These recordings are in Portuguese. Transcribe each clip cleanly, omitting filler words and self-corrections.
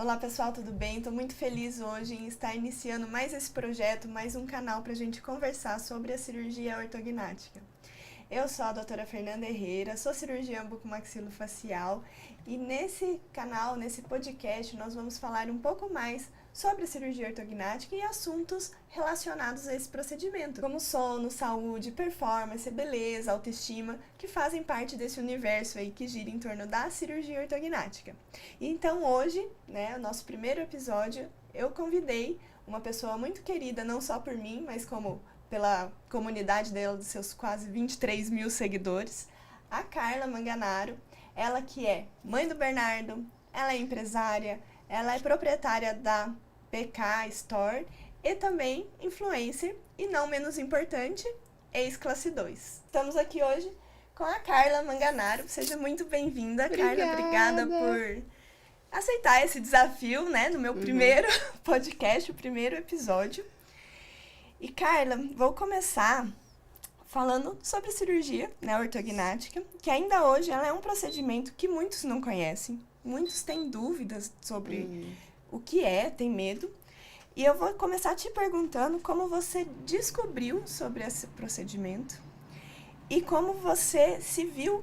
Olá pessoal, tudo bem? Estou muito feliz hoje em estar iniciando mais esse projeto, mais um canal para a gente conversar sobre a cirurgia ortognática. Eu sou a doutora Fernanda Herrera, sou cirurgiã bucomaxilofacial e nesse canal, nesse podcast, nós vamos falar um pouco mais sobre a cirurgia ortognática e assuntos relacionados a esse procedimento, como sono, saúde, performance, beleza, autoestima, que fazem parte desse universo aí que gira em torno da cirurgia ortognática. Então hoje, o nosso primeiro episódio, eu convidei uma pessoa muito querida, não só por mim, mas como pela comunidade dela, dos seus quase 23 mil seguidores, a Carla Manganaro, ela que é mãe do Bernardo, ela é empresária, ela é proprietária da PK Store e também influencer e não menos importante, ex-classe 2. Estamos aqui hoje com a Carla Manganaro, seja muito bem-vinda, Carla, obrigada por aceitar esse desafio, no meu primeiro podcast, o primeiro episódio. E Carla, vou começar falando sobre a cirurgia ortognática, que ainda hoje ela é um procedimento que muitos não conhecem, muitos têm dúvidas sobre o que é, tem medo. E eu vou começar te perguntando como você descobriu sobre esse procedimento e como você se viu,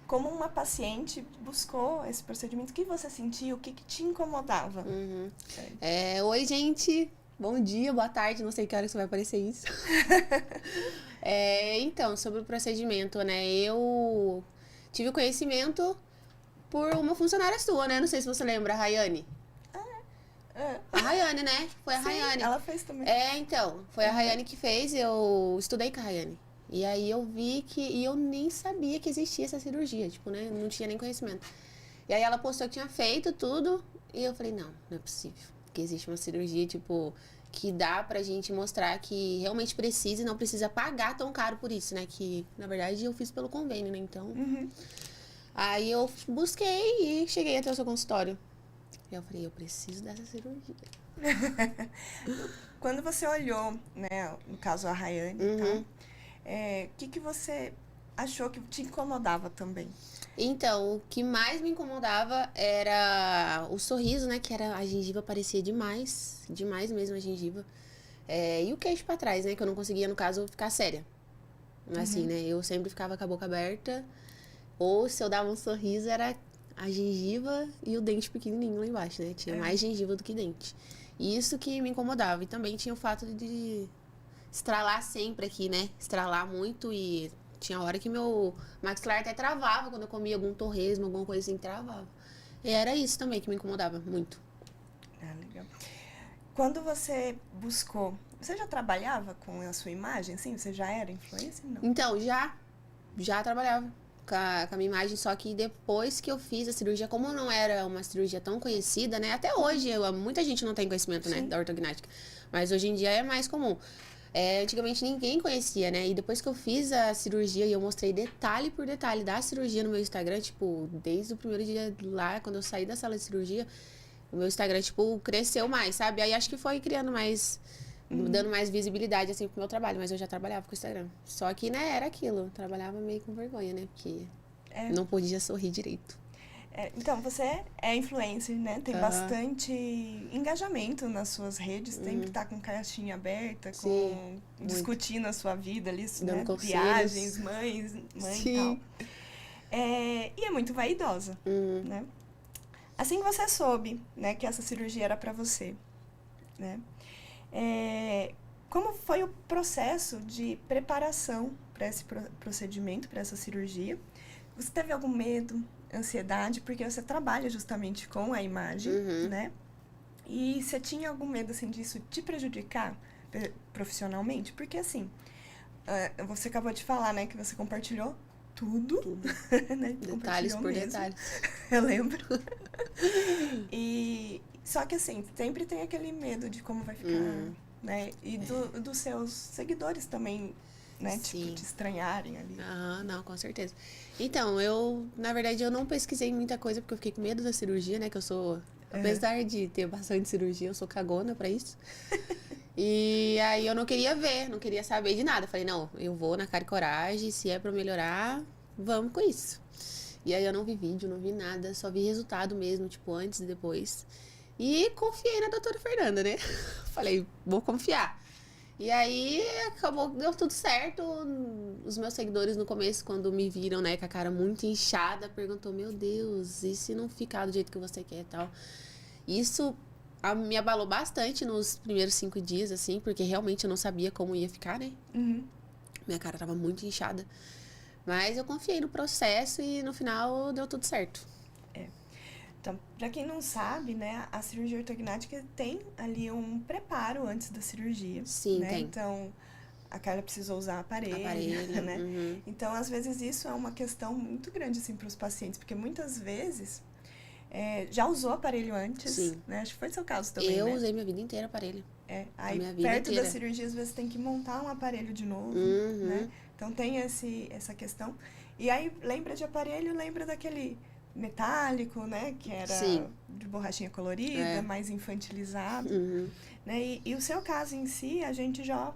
como uma paciente buscou esse procedimento, o que você sentiu, o que te incomodava? Oi, gente! Bom dia, boa tarde, não sei que hora que vai aparecer isso. Então, sobre o procedimento, eu tive conhecimento por uma funcionária sua, Não sei se você lembra, a Rayane. A Rayane, Foi a Rayane. Ela fez também. Então, foi a Rayane que fez, eu estudei com a Rayane. E aí eu vi e eu nem sabia que existia essa cirurgia, não tinha nem conhecimento. E aí ela postou que tinha feito tudo, e eu falei, não é possível. Que existe uma cirurgia, que dá pra gente mostrar que realmente precisa e não precisa pagar tão caro por isso, Que, na verdade, eu fiz pelo convênio, Então, aí eu busquei e cheguei até o seu consultório. E eu falei, eu preciso dessa cirurgia. Quando você olhou, no caso a Rayane, o que você achou que te incomodava também? Então, o que mais me incomodava era o sorriso, Que era a gengiva parecia demais mesmo a gengiva. E o queixo pra trás, que eu não conseguia, no caso, ficar séria. Assim, eu sempre ficava com a boca aberta, ou se eu dava um sorriso, era a gengiva e o dente pequenininho lá embaixo, Tinha mais gengiva do que dente. E isso que me incomodava. E também tinha o fato de estralar sempre aqui, Estralar muito e... Tinha hora que meu maxilar até travava quando eu comia algum torresmo, alguma coisa assim, travava. E era isso também que me incomodava muito. Legal. Quando você buscou, você já trabalhava com a sua imagem, sim? Você já era influencer? Não. Então, já trabalhava com a minha imagem, só que depois que eu fiz a cirurgia, como não era uma cirurgia tão conhecida, Até hoje, muita gente não tem conhecimento, da ortognática. Mas hoje em dia é mais comum. Antigamente ninguém conhecia, E depois que eu fiz a cirurgia e eu mostrei detalhe por detalhe da cirurgia no meu Instagram, desde o primeiro dia lá, quando eu saí da sala de cirurgia, o meu Instagram, cresceu mais, sabe? Aí acho que foi criando mais, dando mais visibilidade, assim, pro meu trabalho, mas eu já trabalhava com o Instagram. Só que, era aquilo, eu trabalhava meio com vergonha, Porque não podia sorrir direito. Então, você é influencer, Tem bastante engajamento nas suas redes, sempre tá com caixinha aberta, discutindo a sua vida ali, viagens, mãe e tal. E é muito vaidosa, Assim que você soube, que essa cirurgia era pra você, como foi o processo de preparação para esse procedimento, para essa cirurgia? Você teve algum medo, ansiedade, porque você trabalha justamente com a imagem, E você tinha algum medo, assim, disso te prejudicar profissionalmente? Porque, assim, você acabou de falar, que você compartilhou tudo. Detalhes por detalhes. Eu lembro. Só que, assim, sempre tem aquele medo de como vai ficar, E dos seus seguidores também, te estranharem ali. Não, com certeza. Então, na verdade, eu não pesquisei muita coisa, porque eu fiquei com medo da cirurgia, Que eu sou, apesar de ter bastante cirurgia, eu sou cagona pra isso. E aí eu não queria ver, não queria saber de nada. Falei, não, eu vou na cara e coragem, se é pra melhorar, vamos com isso. E aí eu não vi vídeo, não vi nada, só vi resultado mesmo, tipo, antes e depois. E confiei na doutora Fernanda, né? Falei, vou confiar. E aí acabou, deu tudo certo. Os meus seguidores no começo, quando me viram, né, com a cara muito inchada, perguntou, meu Deus, e se não ficar do jeito que você quer e tal? Isso me abalou bastante nos primeiros 5 dias, assim, porque realmente eu não sabia como ia ficar, né? Uhum. Minha cara tava muito inchada. Mas eu confiei no processo e no final deu tudo certo. Então, para quem não sabe, né, a cirurgia ortognática tem ali um preparo antes da cirurgia. Sim, né? tem. Então, a Carla precisou usar aparelho, Aparelho, né? uhum. Então, às vezes, isso é uma questão muito grande, assim, para os pacientes, porque muitas vezes já usou aparelho antes, Sim. né? Acho que foi seu caso também, Eu né? usei minha vida inteira aparelho. Aí, minha vida perto inteira. da cirurgia, às vezes tem que montar um aparelho de novo, Uhum. né? Então, tem essa questão. E aí, lembra de aparelho, lembra daquele metálico, né? Que era Sim. de borrachinha colorida, mais infantilizado. Uhum. Né? E o seu caso em si, a gente já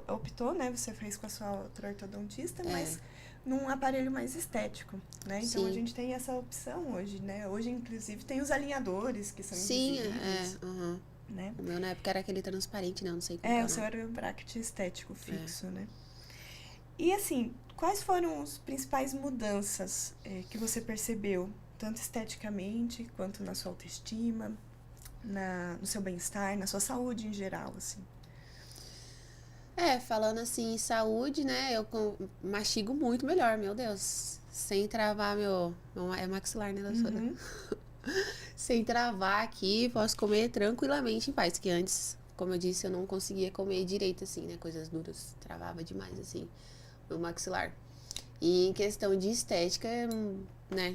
optou, né? Você fez com a sua outra ortodontista, mas num aparelho mais estético, né? Então, a Sim. gente tem essa opção hoje, né? Hoje, inclusive, tem os alinhadores, que são Sim, invisíveis, uhum. né? O meu na época era aquele transparente, né? Eu não sei como que é O o seu nome. era o bracket estético fixo, né? E assim, quais foram as principais mudanças que você percebeu, tanto esteticamente, quanto na sua autoestima, no seu bem-estar, na sua saúde em geral, assim? Falando assim em saúde, né? Eu mastigo muito melhor, meu Deus. Sem travar é maxilar, né, doutora? Uhum. Sem travar aqui, posso comer tranquilamente em paz. Que antes, como eu disse, eu não conseguia comer direito, assim, né? Coisas duras. Travava demais, assim, meu maxilar. E em questão de estética, né?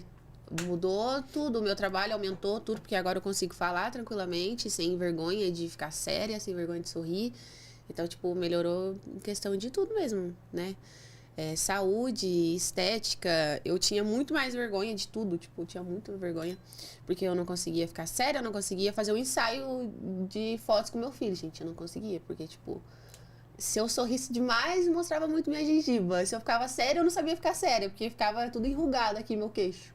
Mudou tudo. O meu trabalho aumentou tudo, porque agora eu consigo falar tranquilamente, sem vergonha de ficar séria, sem vergonha de sorrir. Então, tipo, melhorou em questão de tudo mesmo, né? Saúde, estética, eu tinha muito mais vergonha de tudo, tipo, eu tinha muita vergonha, porque eu não conseguia ficar séria, eu não conseguia fazer um ensaio de fotos com meu filho, gente, eu não conseguia, porque, tipo, se eu sorrisse demais, mostrava muito minha gengiva, se eu ficava séria, eu não sabia ficar séria, porque ficava tudo enrugado aqui, meu queixo.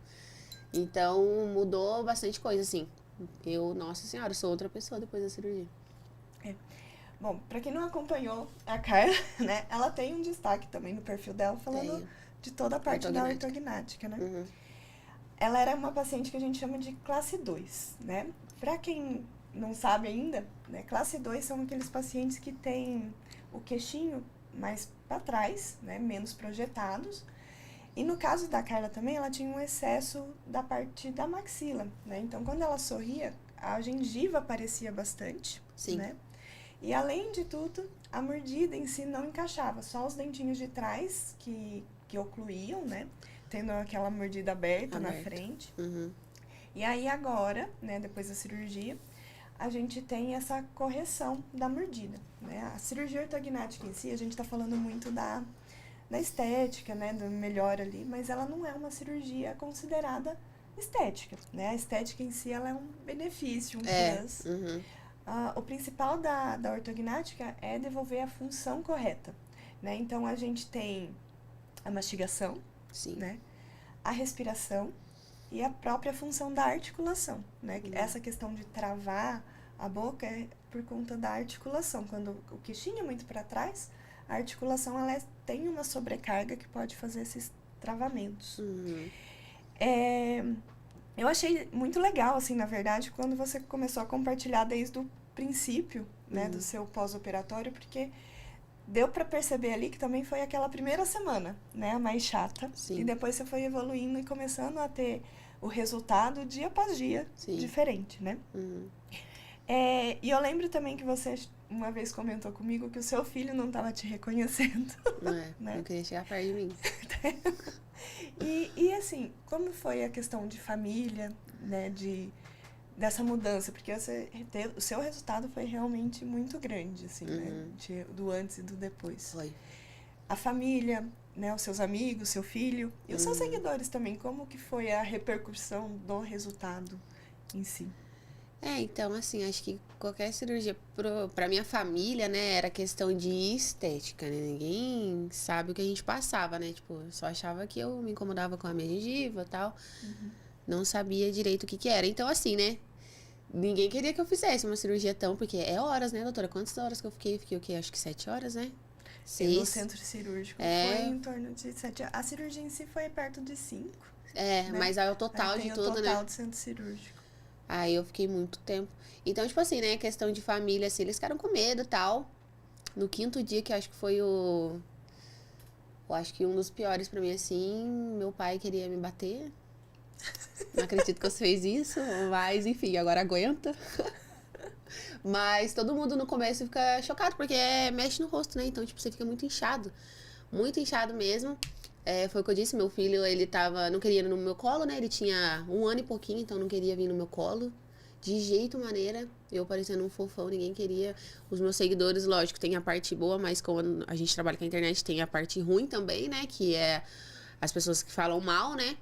Então, mudou bastante coisa, assim. Nossa senhora, eu sou outra pessoa depois da cirurgia. Bom, pra quem não acompanhou a Carla, né, ela tem um destaque também no perfil dela, falando de toda a parte da ortognática, né? Uhum. Ela era uma paciente que a gente chama de classe 2, né? Pra quem não sabe ainda, né, classe 2 são aqueles pacientes que têm o queixinho mais para trás, né, menos projetados. E no caso da Carla também, ela tinha um excesso da parte da maxila, né? Então, quando ela sorria, a gengiva aparecia bastante, Sim. né? E além de tudo, a mordida em si não encaixava, só os dentinhos de trás que ocluíam, né? Tendo aquela mordida aberta na frente. Uhum. E aí agora, né, depois da cirurgia, a gente tem essa correção da mordida, né? A cirurgia ortognática em si, a gente tá falando muito da estética, né, do melhor ali, mas ela não é uma cirurgia considerada estética, né? A estética em si, ela é um benefício, um plus. Uhum. O principal da ortognática é devolver a função correta, né? Então, a gente tem a mastigação, Sim. né? A respiração e a própria função da articulação, né? Essa questão de travar a boca é por conta da articulação. Quando o queixinho é muito para trás, a articulação ela tem uma sobrecarga que pode fazer esses travamentos. Uhum. Eu achei muito legal, assim, na verdade, quando você começou a compartilhar desde o princípio, né, do seu pós-operatório, porque deu para perceber ali que também foi aquela primeira semana, né, a mais chata. Sim. E depois você foi evoluindo e começando a ter o resultado dia após dia diferente, né? Uhum. E eu lembro também que você uma vez comentou comigo que o seu filho não estava te reconhecendo. Né? Não queria chegar perto de mim. E assim, como foi a questão de família, né, dessa mudança? Porque o seu resultado foi realmente muito grande, assim, né, do antes e do depois. Foi. A família, né, os seus amigos, seu filho e os seus seguidores também, como que foi a repercussão do resultado em si? Então, assim, acho que qualquer cirurgia pra minha família, né, era questão de estética, né? Ninguém sabe o que a gente passava, né? Tipo, eu só achava que eu me incomodava com a minha gengiva e tal. Não sabia direito o que que era. Então, assim, né? Ninguém queria que eu fizesse uma cirurgia tão, porque é horas, né, doutora? Quantas horas que eu fiquei? Fiquei o quê? Acho que 7 horas, né? E no 6. centro cirúrgico foi em torno de 7 horas. A cirurgia em si foi perto de 5, né? Mas aí o Aí total de tem o tudo, total né? do centro cirúrgico. Aí eu fiquei muito tempo. Então, tipo assim, né? Questão de família, assim, eles ficaram com medo e tal. No 5º dia, que eu acho que foi o. Eu acho que um dos piores pra mim, assim, meu pai queria me bater. Não acredito que você fez isso, mas enfim, agora aguenta. Mas todo mundo no começo fica chocado, porque mexe no rosto, né? Então, tipo, você fica muito inchado mesmo. Foi o que eu disse, meu filho, ele não queria ir no meu colo, né? Ele tinha 1 ano e pouquinho, então não queria vir no meu colo. De jeito maneira, eu parecendo um fofão, ninguém queria. Os meus seguidores, lógico, tem a parte boa, mas como a gente trabalha com a internet, tem a parte ruim também, né? Que é as pessoas que falam mal, né?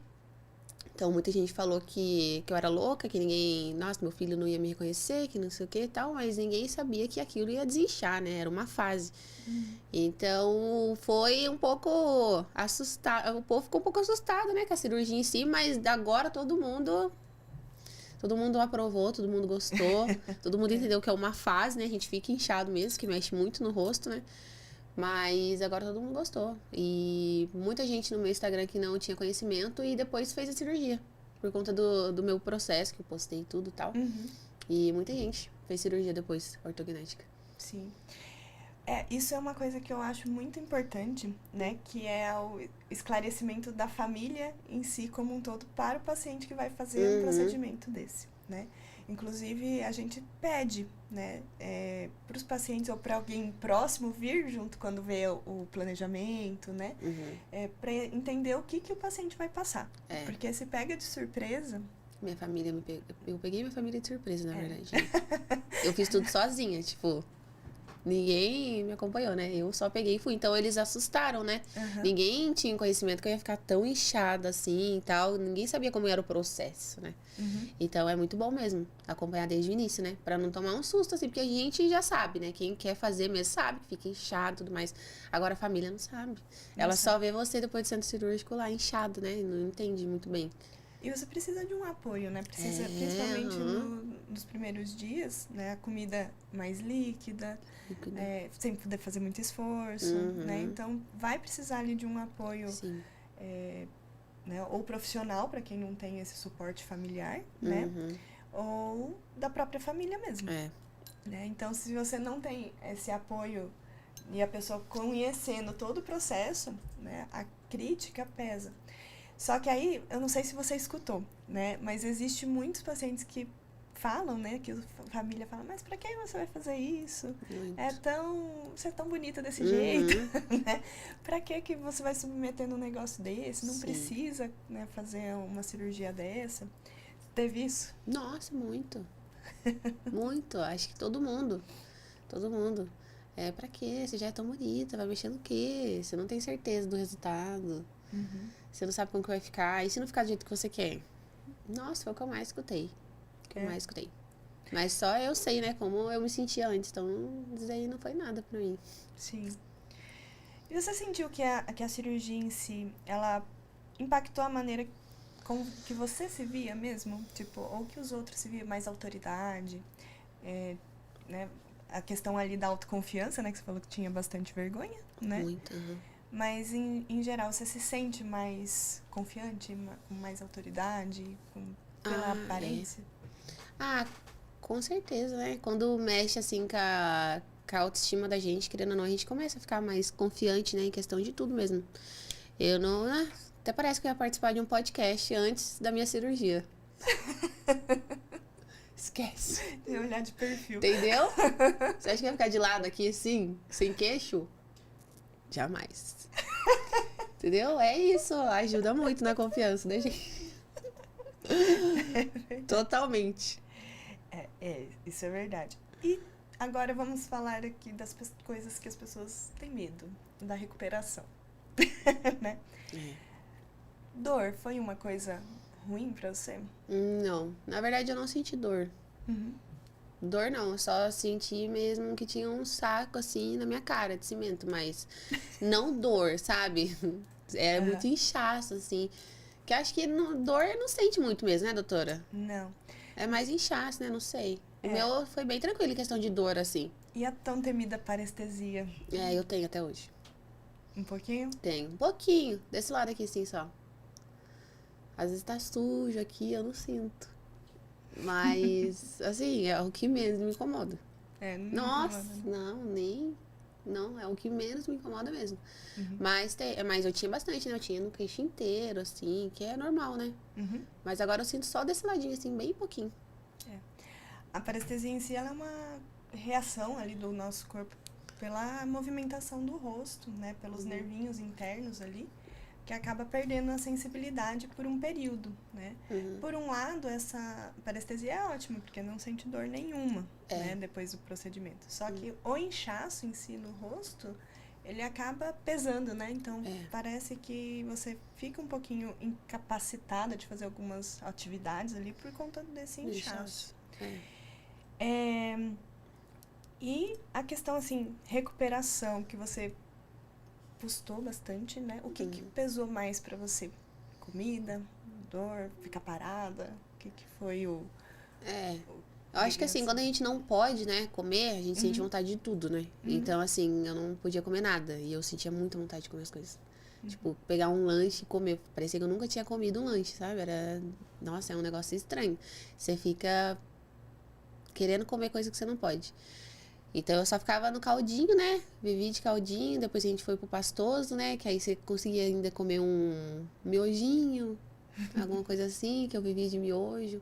Então, muita gente falou que eu era louca, que ninguém... Nossa, meu filho não ia me reconhecer, que não sei o que e tal. Mas ninguém sabia que aquilo ia desinchar, né? Era uma fase. Então, foi um pouco assustado. O povo ficou um pouco assustado, né? Com a cirurgia em si. Mas agora todo mundo aprovou, todo mundo gostou. Todo mundo entendeu que é uma fase, né? A gente fica inchado mesmo, que mexe muito no rosto, né? Mas agora todo mundo gostou. E muita gente no meu Instagram que não tinha conhecimento e depois fez a cirurgia. Por conta do meu processo, que eu postei tudo e tal. E muita gente fez cirurgia depois, ortognática. Sim. Isso é uma coisa que eu acho muito importante, né? Que é o esclarecimento da família em si como um todo para o paciente que vai fazer um procedimento desse, né? Inclusive, a gente pede, né, para os pacientes ou para alguém próximo vir junto quando vê o planejamento, né? Para entender o que o paciente vai passar. Porque se pega de surpresa... Minha família eu peguei minha família de surpresa, na verdade. Eu fiz tudo sozinha, tipo... Ninguém me acompanhou, né? Eu só peguei e fui. Então, eles assustaram, né? Ninguém tinha conhecimento que eu ia ficar tão inchada assim e tal. Ninguém sabia como era o processo, né? Então, é muito bom mesmo acompanhar desde o início, né? Pra não tomar um susto, assim. Porque a gente já sabe, né? Quem quer fazer mesmo sabe que fica inchado e tudo mais. Agora, a família não sabe. Ela só vê você depois do centro cirúrgico lá inchado, né? E não entende muito bem. E você precisa de um apoio, né? Precisa, principalmente nos primeiros dias, né? A comida mais líquida, sem poder fazer muito esforço, né? Então, vai precisar ali de um apoio, né? Ou profissional, para quem não tem esse suporte familiar, né? Ou da própria família mesmo. Né? Então, se você não tem esse apoio e a pessoa conhecendo todo o processo, né? A crítica pesa. Só que aí, eu não sei se você escutou, né? Mas existe muitos pacientes que falam, né? Que a família fala, mas pra que você vai fazer isso? Você é tão bonita desse jeito, né? Pra que você vai submeter num negócio desse? Não precisa, né, fazer uma cirurgia dessa. Teve isso? Nossa, muito. Muito. Acho que todo mundo. Todo mundo. Pra quê? Você já é tão bonita, vai mexer no quê? Você não tem certeza do resultado. Você não sabe como que vai ficar. E se não ficar do jeito que você quer? Nossa, foi o que eu mais escutei. Mas só eu sei, né? Como eu me sentia antes. Então, isso aí não foi nada pra mim. Sim. E você sentiu que a cirurgia em si, ela impactou a maneira com que você se via mesmo? Tipo, ou que os outros se viam mais autoridade? Né? A questão ali da autoconfiança, né? Que você falou que tinha bastante vergonha, né? Muito, Mas, em geral, você se sente mais confiante, com mais autoridade, pela aparência? Com certeza, né? Quando mexe, assim, com a autoestima da gente, querendo ou não, a gente começa a ficar mais confiante, né? Em questão de tudo mesmo. Eu não... até parece que eu ia participar de um podcast antes da minha cirurgia. Esquece. Tem olhar de perfil. Entendeu? Você acha que ia ficar de lado aqui, assim, sem queixo? Jamais. Entendeu? É isso. Ajuda muito na confiança, né, gente? Totalmente. Isso é verdade. E agora vamos falar aqui das coisas que as pessoas têm medo. Da recuperação. Né? Dor foi uma coisa ruim pra você? Não. Na verdade, eu não senti dor. Uhum. Dor não, eu só senti mesmo que tinha um saco assim na minha cara de cimento, mas não dor, sabe? É muito Aham. inchaço, assim. Que acho que dor não sente muito mesmo, né, doutora? Não. É mais inchaço, né? Não sei. O É. meu foi bem tranquilo em questão de dor, assim. E a tão temida parestesia? É, eu tenho até hoje. Um pouquinho? Tenho. Um pouquinho. Desse lado aqui, sim, só. Às vezes tá sujo aqui, eu não sinto. Mas, assim, é o que menos me incomoda. É, não me incomoda, Nossa, né? não, nem. Não, é o que menos me incomoda mesmo. Uhum. Mas eu tinha bastante, né? Eu tinha no queixo inteiro, assim, que é normal, né? Uhum. Mas agora eu sinto só desse ladinho, assim, bem pouquinho. A parestesia em si, ela é uma reação ali do nosso corpo pela movimentação do rosto, né? Pelos nervinhos internos ali, que acaba perdendo a sensibilidade por um período, né? Uhum. Por um lado, essa parestesia é ótima, porque não sente dor nenhuma, né? Depois do procedimento. Só que o inchaço em si no rosto, ele acaba pesando, né? Então, parece que você fica um pouquinho incapacitada de fazer algumas atividades ali por conta desse inchaço. E a questão, assim, recuperação, que você postou bastante, né? O que pesou mais pra você? Comida, dor, ficar parada? O que foi o... Eu acho que assim, quando a gente não pode, né, comer, a gente sente vontade de tudo, né? Então, assim, eu não podia comer nada. E eu sentia muita vontade de comer as coisas. Tipo, pegar um lanche e comer. Parecia que eu nunca tinha comido um lanche, sabe? Era... Nossa, é um negócio estranho. Você fica querendo comer coisa que você não pode. Então, eu só ficava no caldinho, né? Vivi de caldinho. Depois a gente foi pro pastoso, né? Que aí você conseguia ainda comer um miojinho, alguma coisa assim, que eu vivia de miojo.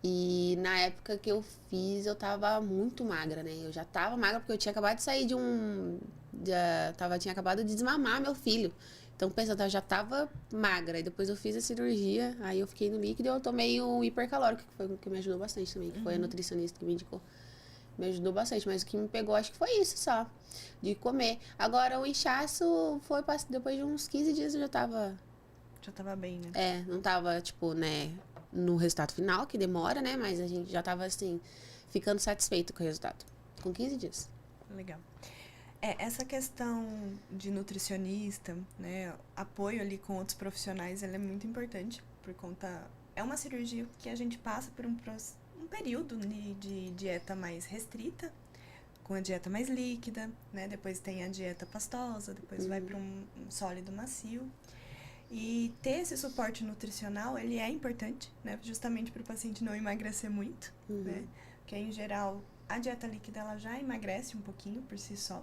E na época que eu fiz, eu tava muito magra, né? Eu já tava magra porque eu tinha acabado de sair de um... tinha acabado de desmamar meu filho. Então, pensando, eu já tava magra. E depois eu fiz a cirurgia, aí eu fiquei no líquido e eu tomei um hipercalórico, que foi o que me ajudou bastante também. Que foi a nutricionista que me indicou. Me ajudou bastante, mas o que me pegou, acho que foi isso só. De comer. Agora, o inchaço foi... Depois de uns 15 dias eu já tava... Já tava bem, né? Não tava, tipo, né... No resultado final, que demora, né? Mas a gente já tava, assim, ficando satisfeito com o resultado. Com 15 dias. Legal. Essa questão de nutricionista, né? Apoio ali com outros profissionais, ela é muito importante. Por conta... É uma cirurgia que a gente passa por um período de dieta mais restrita, com a dieta mais líquida, né? Depois tem a dieta pastosa, depois vai para um sólido macio. E ter esse suporte nutricional, ele é importante, né? Justamente para o paciente não emagrecer muito, né? Porque, em geral, a dieta líquida, ela já emagrece um pouquinho por si só.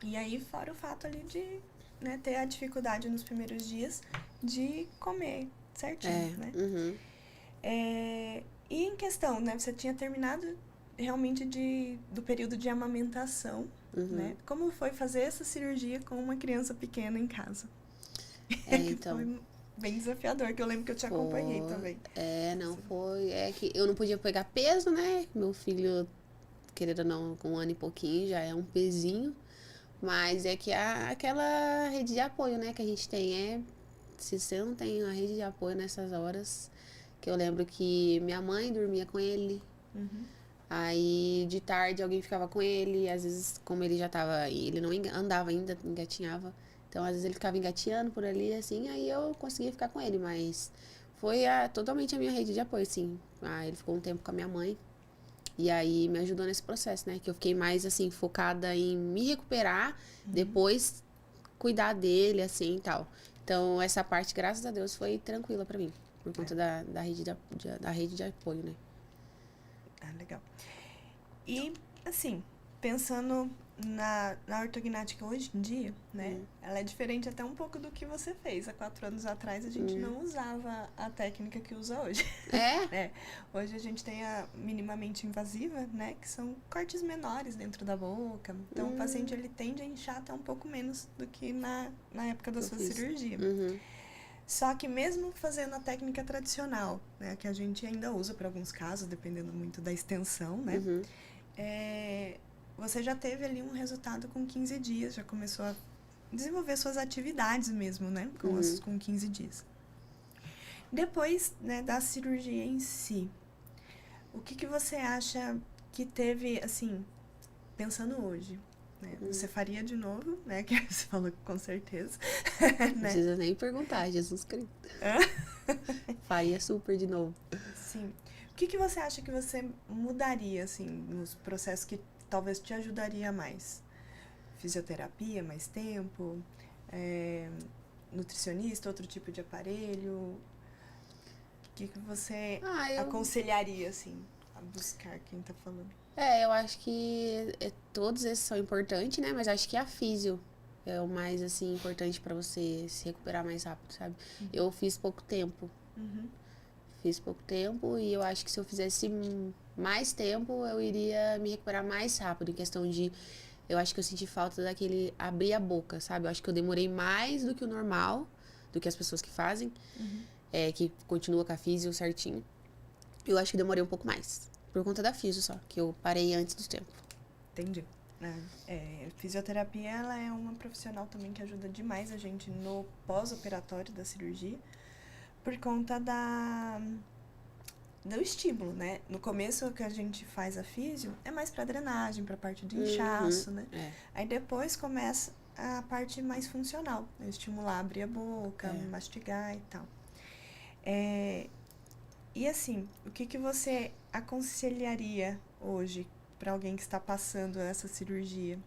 E aí, fora o fato ali de, né, ter a dificuldade nos primeiros dias de comer certinho, né? E em questão, né? Você tinha terminado realmente do período de amamentação, né? Como foi fazer essa cirurgia com uma criança pequena em casa? Então... Foi bem desafiador, que eu lembro que eu te acompanhei também. Não foi... É que eu não podia pegar peso, né? Meu filho, querendo ou não, com 1 ano e pouquinho, já é um pezinho. Mas é que aquela rede de apoio, né, que a gente tem se você não tem uma rede de apoio nessas horas, que eu lembro que minha mãe dormia com ele, aí de tarde alguém ficava com ele, às vezes como ele já tava, ele não andava ainda, engatinhava, então às vezes ele ficava engateando por ali, assim, aí eu conseguia ficar com ele, mas foi totalmente a minha rede de apoio, assim. Ele ficou um tempo com a minha mãe, e aí me ajudou nesse processo, né? Que eu fiquei mais, assim, focada em me recuperar, depois cuidar dele, assim, e tal. Então, essa parte, graças a Deus, foi tranquila pra mim. Por conta da rede de apoio, né? Legal. E, assim, pensando na ortognática hoje em dia, né? Ela é diferente até um pouco do que você fez. Há 4 anos atrás, a gente não usava a técnica que usa hoje. Hoje a gente tem a minimamente invasiva, né? Que são cortes menores dentro da boca. Então, o paciente, ele tende a inchar até um pouco menos do que na época da sua cirurgia. Só que mesmo fazendo a técnica tradicional, né? Que a gente ainda usa para alguns casos, dependendo muito da extensão, né? Você já teve ali um resultado com 15 dias, já começou a desenvolver suas atividades mesmo, né? Com 15 dias. Depois, né, da cirurgia em si, O que você acha que teve, assim, pensando hoje, né? Você faria de novo, né? Que você falou que com certeza. Não precisa nem perguntar, Jesus Cristo. Faria super de novo. Sim. O que você acha que você mudaria, assim, nos processos que talvez te ajudaria mais? Fisioterapia, mais tempo? Nutricionista, outro tipo de aparelho? O que você aconselharia, assim, a buscar quem tá falando? Eu acho que todos esses são importantes, né? Mas acho que a físio é o mais, assim, importante pra você se recuperar mais rápido, sabe? Eu fiz pouco tempo. Fiz pouco tempo e eu acho que se eu fizesse mais tempo, eu iria me recuperar mais rápido. Em questão de... Eu acho que eu senti falta daquele abrir a boca, sabe? Eu acho que eu demorei mais do que o normal, do que as pessoas que fazem, que continua com a físio certinho. Eu acho que demorei um pouco mais. Por conta da físio só, que eu parei antes do tempo. Entendi. Fisioterapia, ela é uma profissional também que ajuda demais a gente no pós-operatório da cirurgia, por conta do estímulo, né? No começo, o que a gente faz a físio é mais pra drenagem, pra parte do inchaço, né? Aí depois começa a parte mais funcional, né? Estimular, abrir a boca, mastigar e tal. E assim, o que você aconselharia hoje para alguém que está passando essa cirurgia?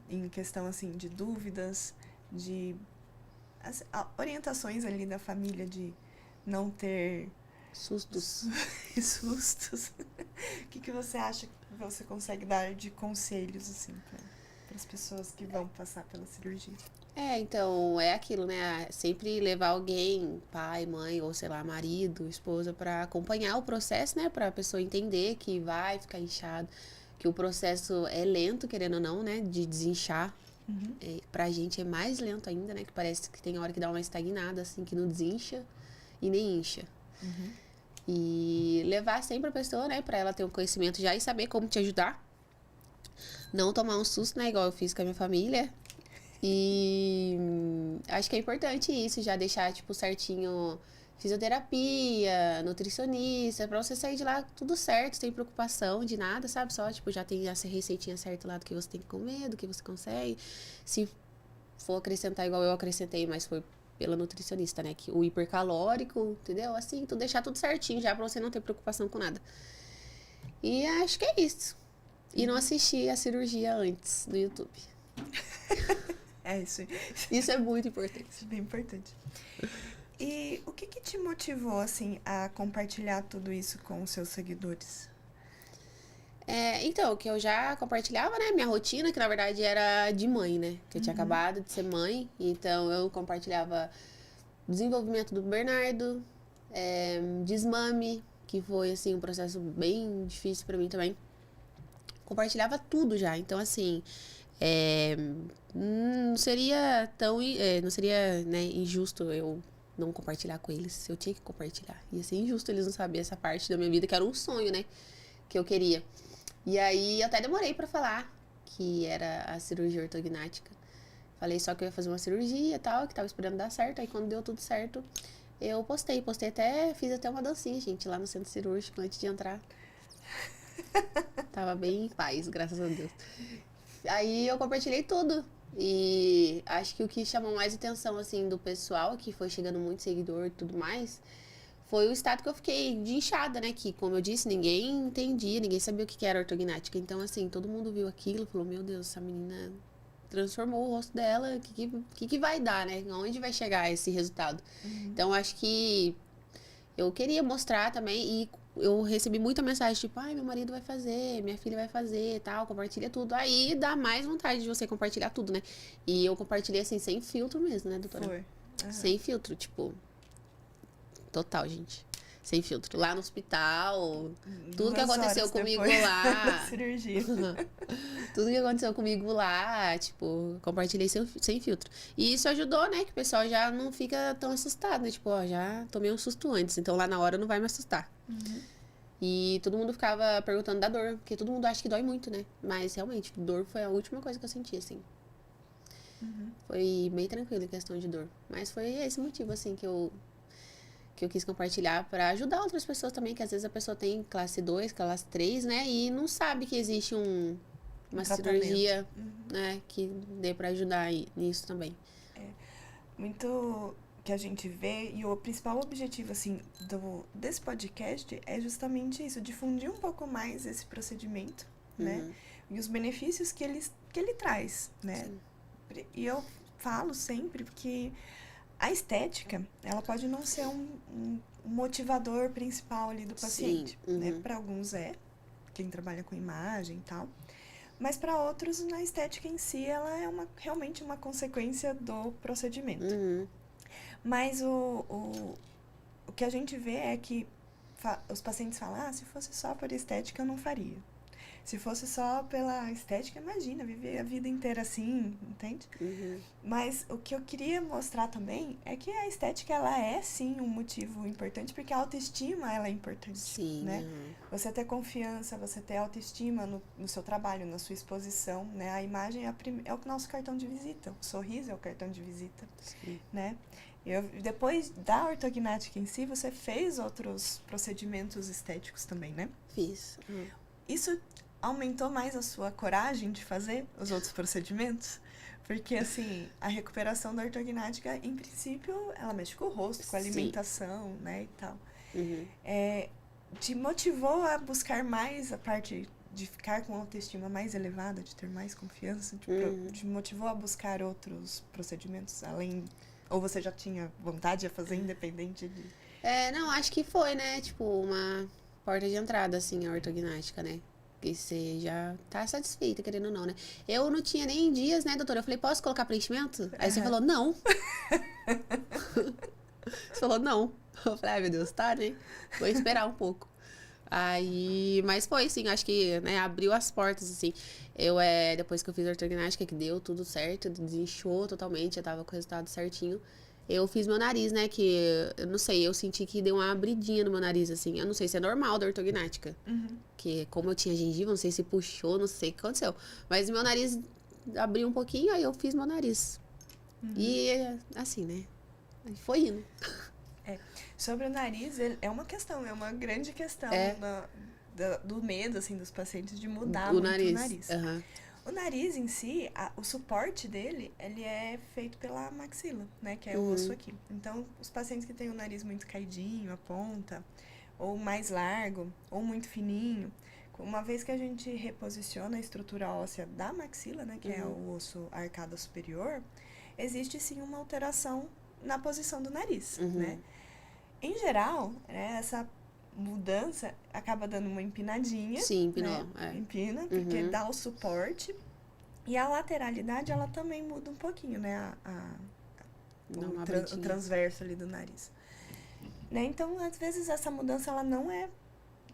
Em questão, assim, de dúvidas, de orientações ali da família de não ter... Sustos. Sustos. O que você acha que você consegue dar de conselhos, assim, para as pessoas que vão passar pela cirurgia? Então, é aquilo, né? Sempre levar alguém, pai, mãe, ou sei lá, marido, esposa, pra acompanhar o processo, né? Pra pessoa entender que vai ficar inchado, que o processo é lento, querendo ou não, né? De desinchar. Pra gente é mais lento ainda, né? Que parece que tem hora que dá uma estagnada, assim, que não desincha e nem incha. E levar sempre a pessoa, né? Pra ela ter um conhecimento já e saber como te ajudar. Não tomar um susto, né? Igual eu fiz com a minha família. E acho que é importante isso, já deixar, tipo, certinho fisioterapia, nutricionista, pra você sair de lá tudo certo, sem preocupação de nada, sabe? Só, tipo, já tem essa receitinha certa lá do que você tem que comer, do que você consegue. Se for acrescentar igual eu acrescentei, mas foi pela nutricionista, né? Que o hipercalórico, entendeu? Assim, tu deixar tudo certinho já pra você não ter preocupação com nada. E acho que é isso. E não assistir a cirurgia antes no YouTube. Isso. Isso é muito importante. Isso é bem importante. E o que te motivou, assim, a compartilhar tudo isso com os seus seguidores? Então, que eu já compartilhava, né? Minha rotina, que na verdade era de mãe, né? Que eu tinha acabado de ser mãe. Então, eu compartilhava desenvolvimento do Bernardo, desmame, que foi, assim, um processo bem difícil pra mim também. Compartilhava tudo já. Então, assim... não seria tão não seria, né, injusto eu não compartilhar com eles. Eu tinha que compartilhar. Ia ser injusto eles não saberem essa parte da minha vida, que era um sonho, né, que eu queria. E aí eu até demorei pra falar que era a cirurgia ortognática. Falei só que eu ia fazer uma cirurgia e tal, que tava esperando dar certo. Aí quando deu tudo certo, eu postei até, fiz até uma dancinha, gente, lá no centro cirúrgico antes de entrar. Tava bem em paz, graças a Deus. Aí eu compartilhei tudo. E acho que o que chamou mais atenção, assim, do pessoal, que foi chegando muito seguidor e tudo mais, foi o estado que eu fiquei de inchada, né? Que, como eu disse, ninguém entendia, ninguém sabia o que era ortognática. Então, assim, todo mundo viu aquilo e falou, meu Deus, essa menina transformou o rosto dela, o que vai dar, né? Onde vai chegar esse resultado? Então, acho que eu queria mostrar também e eu recebi muita mensagem, tipo, ai, meu marido vai fazer, minha filha vai fazer, tal, compartilha tudo. Aí dá mais vontade de você compartilhar tudo, né? E eu compartilhei, assim, sem filtro mesmo, né, doutora? Foi. Sem filtro, tipo, total, gente. Sem filtro. Lá no hospital, tudo que aconteceu comigo lá. Cirurgia. Tudo que aconteceu comigo lá, tipo, compartilhei sem filtro. E isso ajudou, né? Que o pessoal já não fica tão assustado, né? Tipo, ó, já tomei um susto antes, então lá na hora não vai me assustar. E todo mundo ficava perguntando da dor, porque todo mundo acha que dói muito, né? Mas realmente, dor foi a última coisa que eu senti, assim. Foi bem tranquilo em questão de dor. Mas foi esse motivo, assim, que eu que eu quis compartilhar para ajudar outras pessoas também, que às vezes a pessoa tem classe 2, classe 3, né? E não sabe que existe uma cirurgia, né? Que dê para ajudar aí, nisso também. Muito que a gente vê, e o principal objetivo, assim, desse podcast é justamente isso, difundir um pouco mais esse procedimento, né? E os benefícios que ele traz, né? Sim. E eu falo sempre que a estética, ela pode não ser um motivador principal ali do paciente, né? Para alguns quem trabalha com imagem e tal. Mas para outros, na estética em si, ela é realmente uma consequência do procedimento. Mas o que a gente vê é que os pacientes falam, se fosse só por estética, eu não faria. Se fosse só pela estética, imagina, viver a vida inteira assim, entende? Mas o que eu queria mostrar também é que a estética, ela é sim um motivo importante, porque a autoestima, ela é importante, sim, né? Você ter confiança, você ter autoestima no seu trabalho, na sua exposição, né? A imagem é o nosso cartão de visita, o sorriso é o cartão de visita, né? Depois da ortognática em si, você fez outros procedimentos estéticos também, né? Fiz. Isso aumentou mais a sua coragem de fazer os outros procedimentos? Porque, assim, a recuperação da ortognática, em princípio, ela mexe com o rosto, com a alimentação, né, e tal. Te motivou a buscar mais a parte de ficar com autoestima mais elevada, de ter mais confiança? Te motivou a buscar outros procedimentos, além... Ou você já tinha vontade de fazer independente de... Não, acho que foi, né, tipo, uma porta de entrada, assim, a ortognática, né? Que você já tá satisfeita, querendo ou não, né? Eu não tinha nem dias, né, doutora? Eu falei, posso colocar preenchimento? Aí você falou, não. Você falou, não. Eu falei, ai, meu Deus, tá, né? Vou esperar um pouco. Aí, mas foi, sim, acho que, né, abriu as portas, assim. Depois que eu fiz a ortognática, que deu tudo certo, desinchou totalmente, já tava com o resultado certinho. Eu fiz meu nariz, né, que, eu não sei, eu senti que deu uma abridinha no meu nariz, assim. Eu não sei se é normal da ortognática. Que como eu tinha gengiva, não sei se puxou, não sei o que aconteceu. Mas meu nariz abriu um pouquinho, aí eu fiz meu nariz. E, assim, né, foi indo. Sobre o nariz, é uma questão, é uma grande questão do medo, assim, dos pacientes de mudar muito o nariz. O nariz em si, o suporte dele, ele é feito pela maxila, né? Que é o osso aqui. Então, os pacientes que têm o nariz muito caidinho, a ponta, ou mais largo, ou muito fininho, uma vez que a gente reposiciona a estrutura óssea da maxila, né? Que é o osso arcada superior, existe sim uma alteração na posição do nariz, né? Em geral, essa mudança acaba dando uma empinadinha. Sim, empinou. Né? Empina, porque dá o suporte. E a lateralidade, ela também muda um pouquinho, né? O transverso ali do nariz. Né? Então, às vezes, essa mudança, ela não é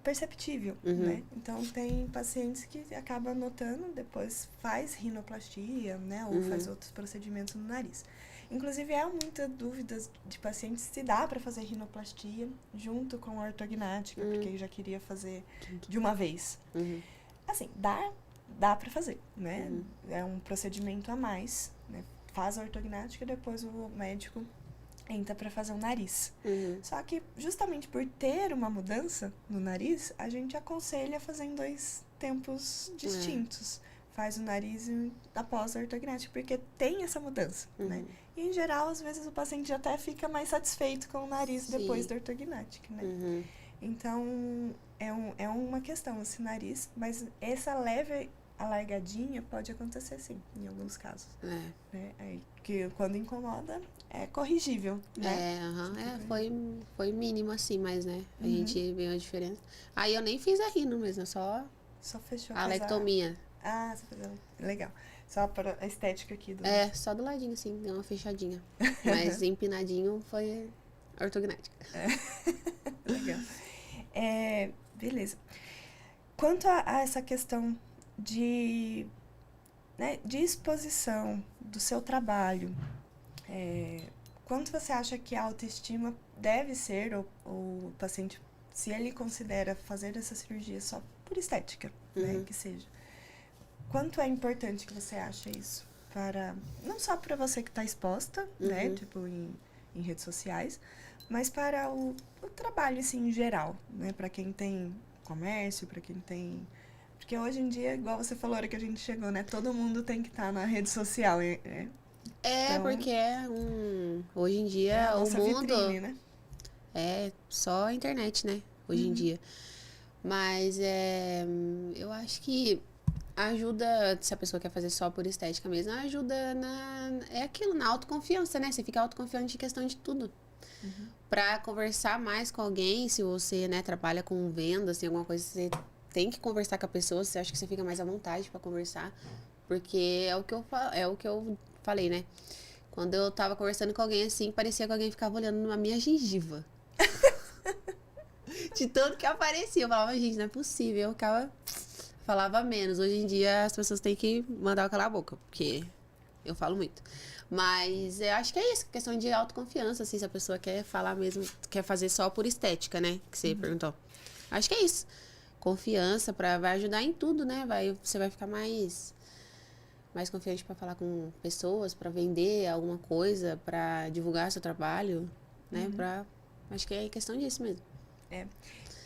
perceptível, né? Então, tem pacientes que acabam notando, depois faz rinoplastia, né? Ou faz outros procedimentos no nariz. Inclusive, há muita dúvida de pacientes se dá para fazer rinoplastia junto com a ortognática, porque eu já queria fazer de uma vez. Assim, dá para fazer, né? É um procedimento a mais, né? Faz a ortognática e depois o médico entra para fazer o nariz. Só que, justamente por ter uma mudança no nariz, a gente aconselha fazer em 2 tempos distintos. Faz o nariz após a ortognática, porque tem essa mudança, né? E, em geral, às vezes, o paciente até fica mais satisfeito com o nariz depois da ortognática, né? Então, é uma questão esse nariz, mas essa leve alargadinha pode acontecer, sim, em alguns casos. Né? Que quando incomoda, é corrigível, né? Foi mínimo, assim, mas, né? A gente viu a diferença. Aí eu nem fiz a rino mesmo, só fechou a alectomia. Você fez legal. Só para a estética aqui do... só do ladinho, assim, deu uma fechadinha. Mas empinadinho foi ortognática. Legal. Beleza. Quanto a essa questão de exposição do seu trabalho, quanto você acha que a autoestima deve ser, ou o paciente, se ele considera fazer essa cirurgia só por estética, né, que seja, quanto é importante que você acha isso? Não só para você que está exposta, né, tipo em redes sociais, mas para o trabalho, assim, em geral, né? Para quem tem comércio, para quem tem... Porque hoje em dia, igual você falou, a hora que a gente chegou, né? Todo mundo tem que estar na rede social. Então, Porque hoje em é a dia o nossa vitrine, mundo né? é só a internet, né? Hoje em dia. Mas eu acho que ajuda, se a pessoa quer fazer só por estética mesmo, ajuda é aquilo, na autoconfiança, né? Você fica autoconfiante em questão de tudo. Pra conversar mais com alguém, se você, né, trabalha com vendas, tem alguma coisa, você tem que conversar com a pessoa, você acha que você fica mais à vontade pra conversar, porque é o que eu falei, né? Quando eu tava conversando com alguém assim, parecia que alguém ficava olhando na minha gengiva. De tanto que aparecia. Eu falava, gente, não é possível. Eu falava menos. Hoje em dia as pessoas têm que mandar eu calar a boca, porque eu falo muito. Mas eu acho que é isso, questão de autoconfiança, assim, se a pessoa quer falar mesmo, quer fazer só por estética, né? Que você perguntou. Acho que é isso. Confiança vai ajudar em tudo, né? Você vai ficar mais confiante para falar com pessoas, para vender alguma coisa, para divulgar seu trabalho, né? Acho que é questão disso mesmo. É.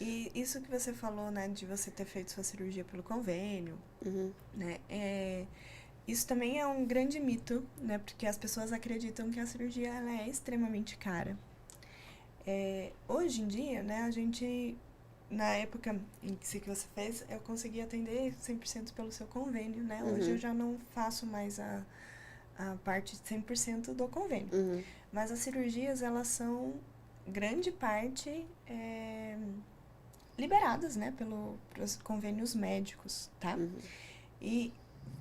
E isso que você falou, né, de você ter feito sua cirurgia pelo convênio, né, isso também é um grande mito, né, porque as pessoas acreditam que a cirurgia ela é extremamente cara. Hoje em dia, né, a gente, na época em que você fez, eu consegui atender 100% pelo seu convênio, né, hoje eu já não faço mais a parte de 100% do convênio. Mas as cirurgias, elas são, grande parte, liberadas, né, pelos convênios médicos, tá? E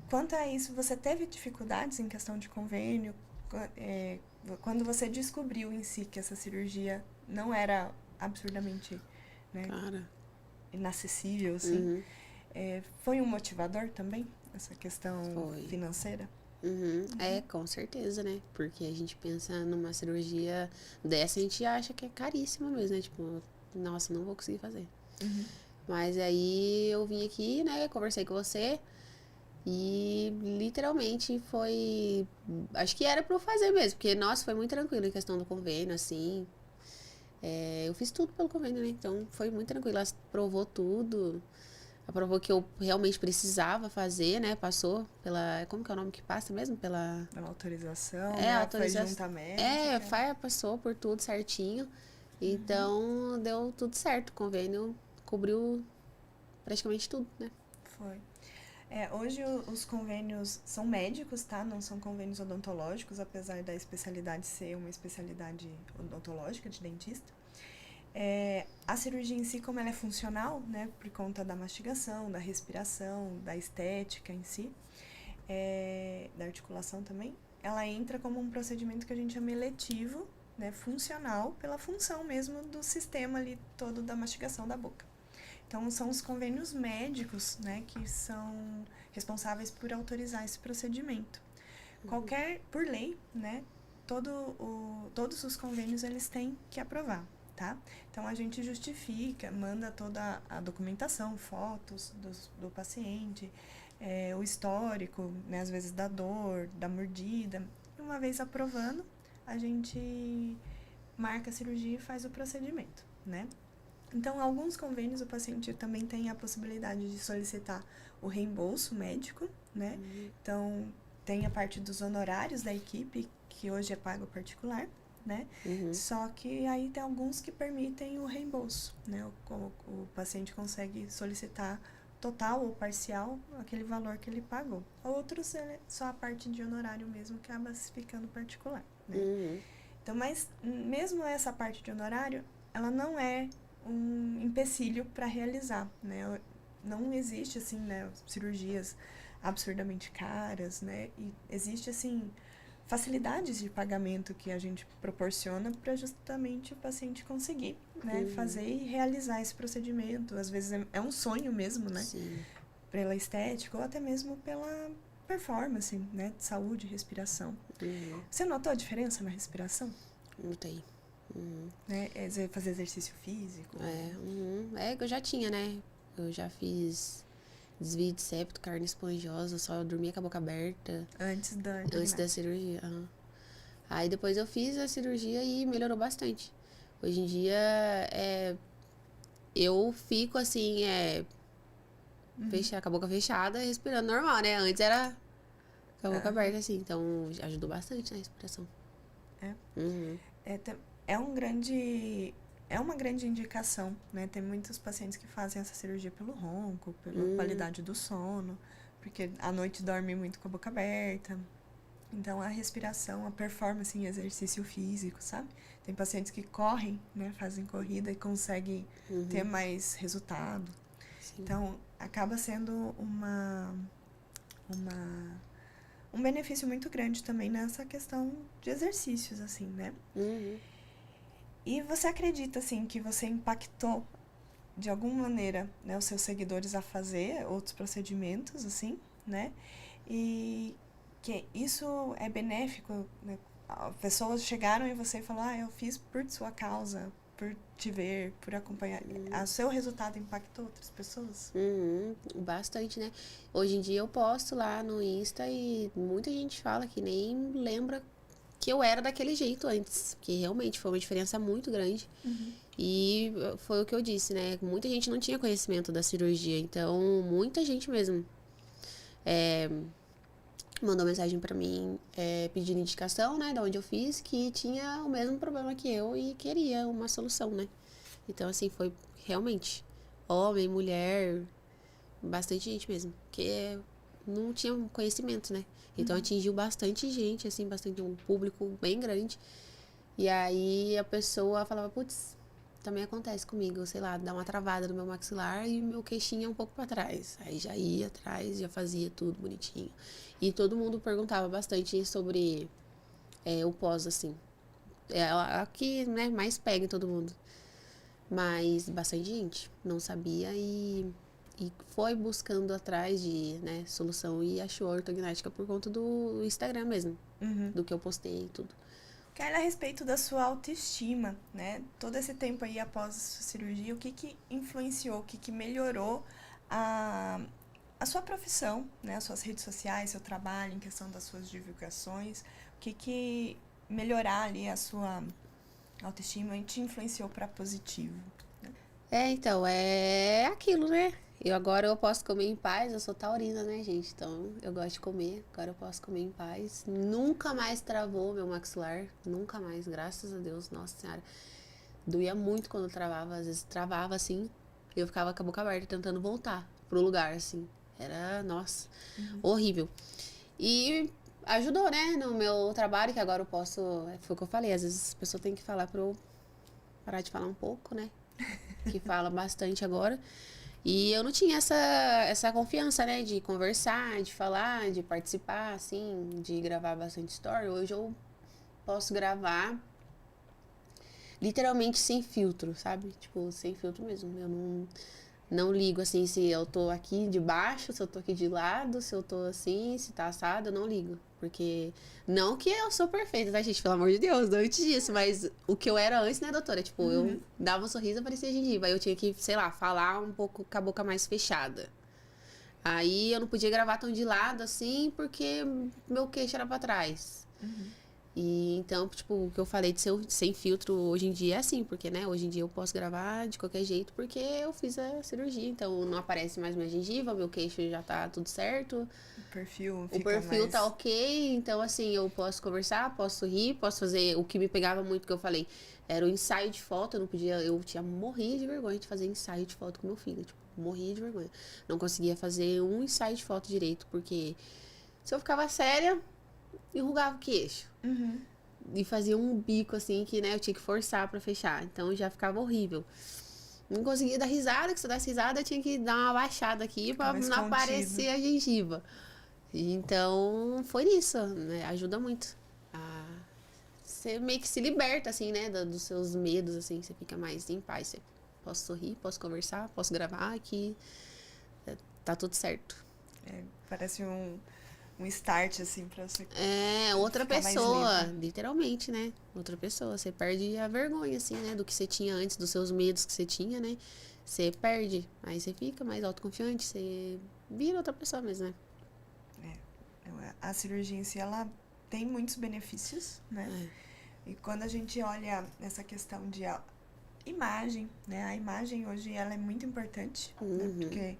quanto a isso, você teve dificuldades em questão de convênio? Quando você descobriu em si que essa cirurgia não era absurdamente, né, inacessível, assim, foi um motivador também, essa questão financeira? Com certeza, né? Porque a gente pensa numa cirurgia dessa, a gente acha que é caríssima mesmo, né? Tipo, nossa, não vou conseguir fazer. Mas aí eu vim aqui, né? Conversei com você e literalmente foi... Acho que era pra eu fazer mesmo, porque, nossa, foi muito tranquilo em questão do convênio, assim. Eu fiz tudo pelo convênio, né? Então foi muito tranquilo. Ela aprovou tudo. Aprovou que eu realmente precisava fazer, né? Passou pela... Como que é o nome que passa mesmo? Pela autorização, né? Foi junta médica. Passou por tudo certinho. Então, deu tudo certo. O convênio cobriu praticamente tudo, né? Foi. Hoje os convênios são médicos, tá? Não são convênios odontológicos, apesar da especialidade ser uma especialidade odontológica de dentista. A cirurgia em si, como ela é funcional, né, por conta da mastigação, da respiração, da estética em si, da articulação também, ela entra como um procedimento que a gente chama eletivo, né, funcional, pela função mesmo do sistema ali todo da mastigação da boca. Então, são os convênios médicos, né, que são responsáveis por autorizar esse procedimento. Por lei, né, todos os convênios eles têm que aprovar. Tá? Então, a gente justifica, manda toda a documentação, fotos do paciente, o histórico, né, às vezes da dor, da mordida. E uma vez aprovando, a gente marca a cirurgia e faz o procedimento, né? Então, alguns convênios o paciente também tem a possibilidade de solicitar o reembolso médico, né? Então, tem a parte dos honorários da equipe, que hoje é pago particular, né? Só que aí tem alguns que permitem o reembolso, né? O paciente consegue solicitar total ou parcial aquele valor que ele pagou. Outros, só a parte de honorário mesmo que acaba ficando particular, né? Então, mas mesmo essa parte de honorário, ela não é um empecilho para realizar, né? Não existe, assim, né, cirurgias absurdamente caras, né? E existe, assim, facilidades de pagamento que a gente proporciona para justamente o paciente conseguir, né, fazer e realizar esse procedimento. Às vezes é um sonho mesmo, né? Sim. Pela estética ou até mesmo pela performance, né, de saúde, respiração. Você notou a diferença na respiração? Notei. Né? Fazer exercício físico? É que eu já tinha, né? Eu já fiz desvio de septo, carne esponjosa, só eu dormia com a boca aberta. Antes da cirurgia. Aí depois eu fiz a cirurgia e melhorou bastante. Hoje em dia, eu fico assim, com a boca fechada, respirando normal, né? Antes era com a boca aberta, assim. Então, ajudou bastante na respiração. Uhum. É um grande... É uma grande indicação, né? Tem muitos pacientes que fazem essa cirurgia pelo ronco, pela qualidade do sono, porque à noite dorme muito com a boca aberta. Então, a respiração, a performance em exercício físico, sabe? Tem pacientes que correm, né? Fazem corrida e conseguem ter mais resultado. Sim. Então, acaba sendo um benefício muito grande também nessa questão de exercícios, assim, né? Uhum. E você acredita, assim, que você impactou de alguma maneira, né, os seus seguidores a fazer outros procedimentos, assim, né? E que isso é benéfico, né? Pessoas chegaram em você e falaram, eu fiz por sua causa, por te ver, por acompanhar. O seu resultado impactou outras pessoas? Bastante, né? Hoje em dia eu posto lá no Insta e muita gente fala que nem lembra que eu era daquele jeito antes, que realmente foi uma diferença muito grande. E foi o que eu disse, né? Muita gente não tinha conhecimento da cirurgia, então muita gente mesmo mandou mensagem pra mim pedindo indicação, né, de onde eu fiz, que tinha o mesmo problema que eu e queria uma solução, né? Então, assim, foi realmente homem, mulher, bastante gente mesmo, que não tinha conhecimento, né? Então atingiu bastante gente, assim, bastante um público bem grande. E aí a pessoa falava, putz, também acontece comigo, sei lá, dá uma travada no meu maxilar e meu queixinho é um pouco pra trás. Aí já ia atrás, já fazia tudo bonitinho. E todo mundo perguntava bastante sobre o pós, assim. É a que, né, mais pega em todo mundo. Mas bastante gente não sabia e foi buscando atrás de, né, solução e achou a ortognática por conta do Instagram mesmo, do que eu postei e tudo. Carla, a respeito da sua autoestima, né? Todo esse tempo aí após a sua cirurgia, o que influenciou, o que melhorou a sua profissão, né? As suas redes sociais, seu trabalho, em questão das suas divulgações, o que melhorar ali a sua autoestima e te influenciou para positivo? Então, é aquilo, né? Agora eu posso comer em paz, eu sou taurina, né, gente? Então, eu gosto de comer, agora eu posso comer em paz. Nunca mais travou meu maxilar, nunca mais, graças a Deus, nossa senhora. Doía muito quando eu travava, às vezes travava assim, e eu ficava com a boca aberta tentando voltar pro lugar, assim. Era, nossa, horrível. E ajudou, né, no meu trabalho, que agora eu posso, foi o que eu falei, às vezes a pessoa tem que falar pra eu parar de falar um pouco, né? Que fala bastante agora. E eu não tinha essa confiança, né? De conversar, de falar, de participar, assim, de gravar bastante story. Hoje eu posso gravar literalmente sem filtro, sabe? Tipo, sem filtro mesmo. Eu não ligo, assim, se eu tô aqui de baixo, se eu tô aqui de lado, se eu tô assim, se tá assado, eu não ligo. Porque, não que eu sou perfeita, tá, gente? Pelo amor de Deus, antes disso. Mas o que eu era antes, né, doutora? Tipo, eu dava um sorriso, parecia gengiva. Aí eu tinha que, sei lá, falar um pouco com a boca mais fechada. Aí eu não podia gravar tão de lado, assim, porque meu queixo era pra trás. E então, tipo, o que eu falei de ser sem filtro hoje em dia é assim, porque, né, hoje em dia eu posso gravar de qualquer jeito porque eu fiz a cirurgia, então não aparece mais minha gengiva, meu queixo já tá tudo certo. O O perfil tá ok, então assim, eu posso conversar, posso sorrir, posso fazer o que me pegava muito que eu falei, era o ensaio de foto, eu não podia, eu tinha morria de vergonha de fazer ensaio de foto com meu filho, tipo, morria de vergonha. Não conseguia fazer um ensaio de foto direito, porque se eu ficava séria, enrugava o queixo. E fazia um bico assim que, né, eu tinha que forçar pra fechar. Então já ficava horrível. Não conseguia dar risada, que se eu desse risada eu tinha que dar uma baixada aqui pra não aparecer a gengiva. Então foi isso, né? Ajuda muito. Você meio que se liberta, assim, né, dos seus medos, assim, você fica mais em paz. Você posso sorrir, posso conversar, posso gravar aqui. Tá tudo certo. Parece um start, assim, pra você Outra ficar mais pessoa, livre. literalmente, né? Outra pessoa. Você perde a vergonha, assim, né? Do que você tinha antes, dos seus medos que você tinha, né? Você perde. Aí você fica mais autoconfiante, você vira outra pessoa mesmo, né? A cirurgia em si, ela tem muitos benefícios, né? E quando a gente olha essa questão de imagem, né? A imagem hoje ela é muito importante, né? Porque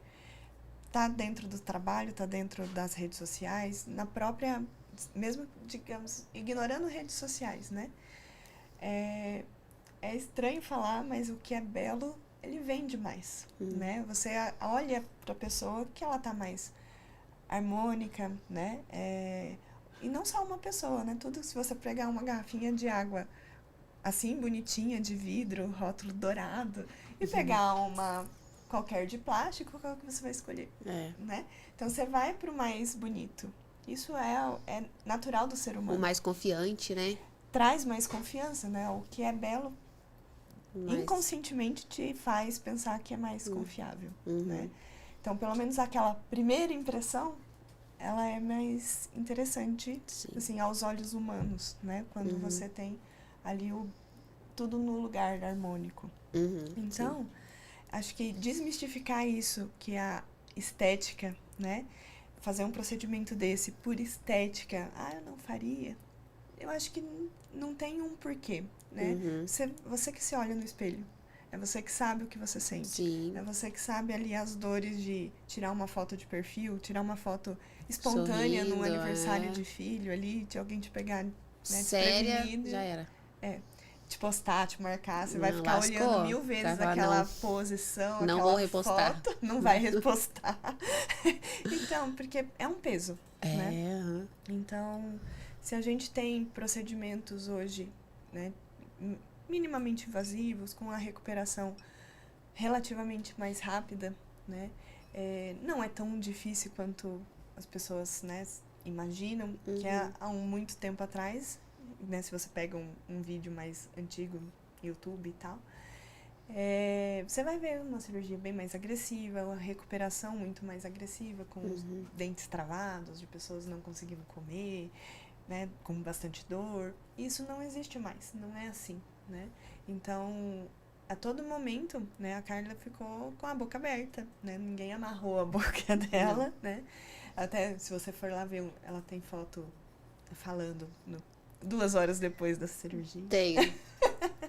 tá dentro do trabalho, tá dentro das redes sociais, na própria, mesmo, digamos, ignorando redes sociais, né? É estranho falar, mas o que é belo, ele vende mais, né? Você olha pra pessoa que ela tá mais harmônica, né? E não só uma pessoa, né? Tudo, se você pegar uma garrafinha de água assim, bonitinha, de vidro, rótulo dourado, e pegar uma qualquer de plástico, qual que você vai escolher, né? Então, você vai pro mais bonito. Isso é natural do ser humano. O mais confiante, né? Traz mais confiança, né? O que é belo, inconscientemente, te faz pensar que é mais confiável, né? Então, pelo menos aquela primeira impressão, ela é mais interessante, assim, aos olhos humanos, né? Quando você tem ali tudo no lugar harmônico. Então, acho que desmistificar isso, que é a estética, né? Fazer um procedimento desse por estética, eu não faria. Eu acho que não tem um porquê, né? Você que se olha no espelho. É você que sabe o que você sente. Sim. É você que sabe ali as dores de tirar uma foto de perfil, tirar uma foto espontânea num aniversário de filho ali, de alguém te pegar, né, séria, já era. Te postar, te marcar, você vai ficar lascou. olhando 1000 vezes aquela posição, não aquela vou repostar. foto, não vai repostar. Então, porque é um peso, né? Então, se a gente tem procedimentos hoje, né, minimamente invasivos, com a recuperação relativamente mais rápida, né, não é tão difícil quanto as pessoas, né, imaginam, que há muito tempo atrás, né, se você pega um vídeo mais antigo, YouTube e tal, você vai ver uma cirurgia bem mais agressiva, uma recuperação muito mais agressiva, com os dentes travados, de pessoas não conseguindo comer, né, com bastante dor. Isso não existe mais, não é assim, né? Então, a todo momento, né, a Carla ficou com a boca aberta, né? Ninguém amarrou a boca dela, né? Até, se você for lá ver, ela tem foto falando 2 horas depois da cirurgia.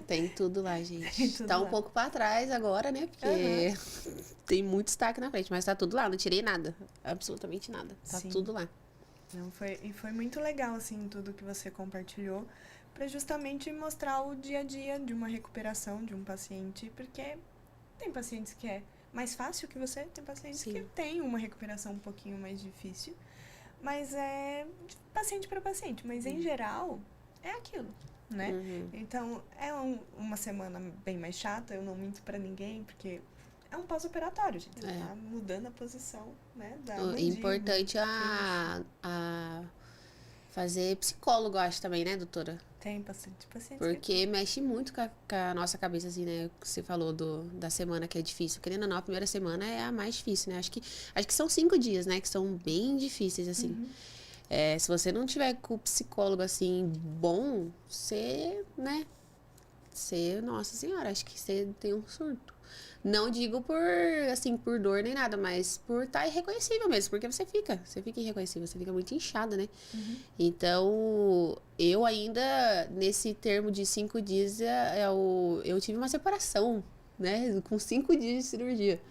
Tem tudo lá, gente. Tem tudo tá lá. Um pouco pra trás agora, né? Porque tem muito destaque na frente, mas tá tudo lá. Não tirei nada. Absolutamente nada. Tá tudo lá. Não, foi muito legal, assim, tudo que você compartilhou, para justamente mostrar o dia a dia de uma recuperação de um paciente, porque tem pacientes que é mais fácil que você, tem pacientes que tem uma recuperação um pouquinho mais difícil, mas é de paciente para paciente, mas em geral é aquilo, né? Então, é uma semana bem mais chata, eu não minto para ninguém, porque é um pós-operatório, gente. Você tá mudando a posição, né, da mandíbula. Importante a fazer psicólogo, acho também, né, doutora? Tem bastante paciente. Porque mexe muito com a nossa cabeça, assim, né? Você falou da semana que é difícil. Querendo ou não, a primeira semana é a mais difícil, né? Acho que são 5 dias, né? Que são bem difíceis, assim. Se você não tiver com o psicólogo, assim, bom, você, né? Nossa senhora, acho que você tem um surto. Não digo por dor nem nada, mas por estar irreconhecível mesmo, porque você fica irreconhecível, você fica muito inchada, né? Então, eu ainda, nesse termo de 5 dias, eu tive uma separação, né? Com 5 dias de cirurgia.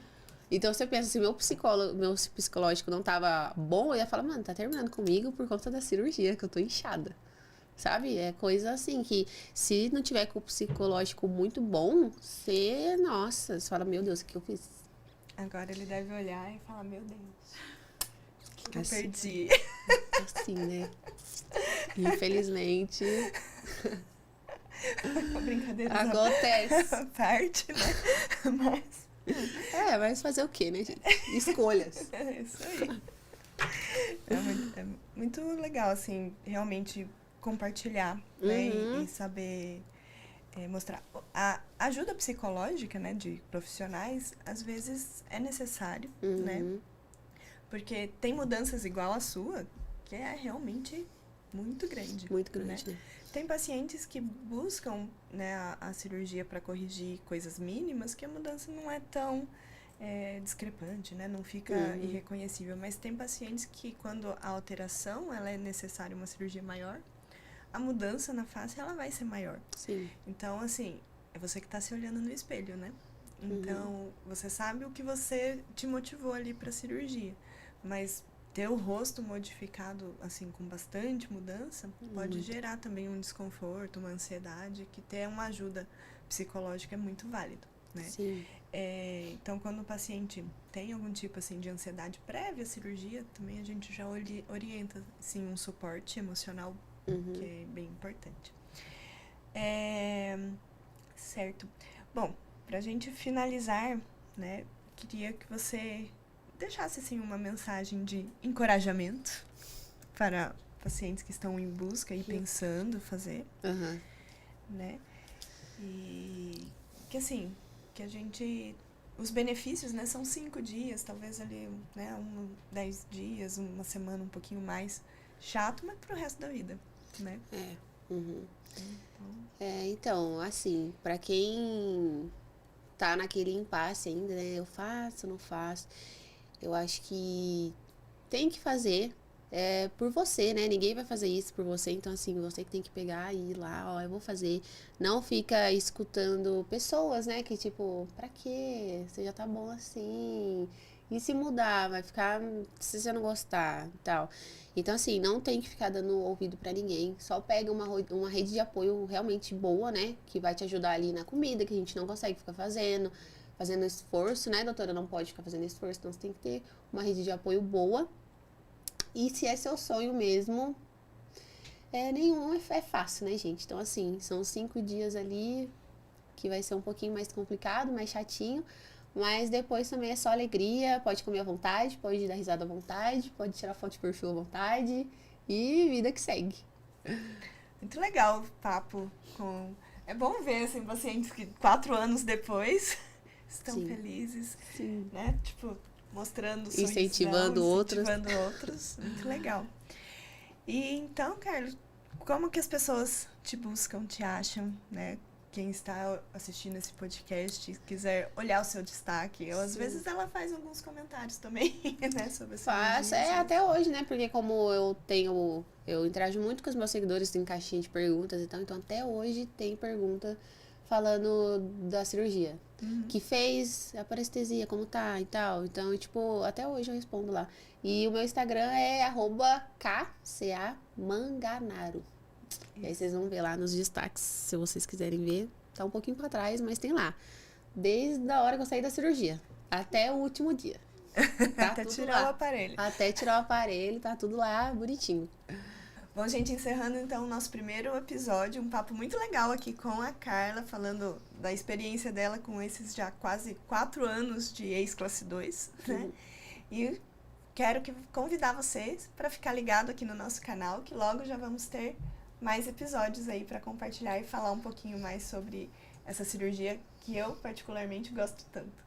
Então, você pensa, se meu psicológico não tava bom, eu ia falar, mano, tá terminando comigo por conta da cirurgia, que eu tô inchada. Sabe? É coisa assim que se não tiver com o psicológico muito bom, você fala, meu Deus, o que eu fiz? Agora ele deve olhar e falar, meu Deus, o que eu perdi? Assim, né? Infelizmente. Brincadeira. Acontece. Parte, né? Mas fazer o quê, né, gente? Escolhas. É isso aí. É muito legal, assim, realmente compartilhar, né, e saber mostrar. A ajuda psicológica, né, de profissionais, às vezes é necessário, né, porque tem mudanças igual a sua, que é realmente muito grande. Muito grande, né? Tem pacientes que buscam, né, a cirurgia para corrigir coisas mínimas, que a mudança não é tão discrepante, né? Não fica irreconhecível. Mas tem pacientes que, quando a alteração ela é necessária uma cirurgia maior, a mudança na face, ela vai ser maior. Sim. Então, assim, é você que tá se olhando no espelho, né? Então, você sabe o que você te motivou ali pra cirurgia. Mas ter o rosto modificado, assim, com bastante mudança, pode gerar também um desconforto, uma ansiedade, que ter uma ajuda psicológica é muito válido, né? Sim. Então, quando o paciente tem algum tipo, assim, de ansiedade prévia à cirurgia, também a gente já orienta, assim, um suporte emocional, que é bem importante. Certo. Bom, pra gente finalizar, né, queria que você deixasse, assim, uma mensagem de encorajamento para pacientes que estão em busca e pensando fazer, né? E que, assim, que a gente... Os benefícios, né, são 5 dias, talvez ali, né, 10 dias, uma semana, um pouquinho mais chato, mas pro resto da vida, né? Então, assim, pra quem tá naquele impasse ainda, né? Eu faço, não faço. Eu acho que tem que fazer por você, né? Ninguém vai fazer isso por você. Então, assim, você que tem que pegar e ir lá, ó, eu vou fazer. Não fica escutando pessoas, né? Que tipo, pra quê? Você já tá bom assim. E se mudar, vai ficar se você não gostar e tal. Então, assim, não tem que ficar dando ouvido pra ninguém. Só pega uma rede de apoio realmente boa, né? Que vai te ajudar ali na comida, que a gente não consegue ficar fazendo esforço, né, doutora? Não pode ficar fazendo esforço, então você tem que ter uma rede de apoio boa. E se é seu sonho mesmo, nenhum é fácil, né, gente? Então, assim, são 5 dias ali que vai ser um pouquinho mais complicado, mais chatinho. Mas depois também é só alegria, pode comer à vontade, pode dar risada à vontade, pode tirar foto de perfil à vontade e vida que segue. Muito legal o papo com... É bom ver, assim, pacientes que 4 anos depois estão felizes, né? Tipo, mostrando sorrisão, incentivando outros. Muito legal. E então, Carlos, como que as pessoas te buscam, te acham, né? Quem está assistindo esse podcast quiser olhar o seu destaque, ou às vezes ela faz alguns comentários também, né, sobre essa Faço, até hoje, né, porque como eu interajo muito com os meus seguidores, tem caixinha de perguntas e tal, então até hoje tem pergunta falando da cirurgia, que fez, a parestesia, como tá e tal, então, tipo, até hoje eu respondo lá. E o meu Instagram é @kcamanganaro. E aí vocês vão ver lá nos destaques, se vocês quiserem ver. Tá um pouquinho pra trás, mas tem lá. Desde a hora que eu saí da cirurgia até o último dia. Tá até tudo tirar lá. o aparelho. Até tirar o aparelho, tá tudo lá bonitinho. Bom, gente, encerrando então o nosso primeiro episódio, um papo muito legal aqui com a Carla, falando da experiência dela com esses já quase 4 anos de ex-classe 2, né? E quero convidar vocês para ficar ligado aqui no nosso canal, que logo já vamos ter mais episódios aí para compartilhar e falar um pouquinho mais sobre essa cirurgia que eu particularmente gosto tanto.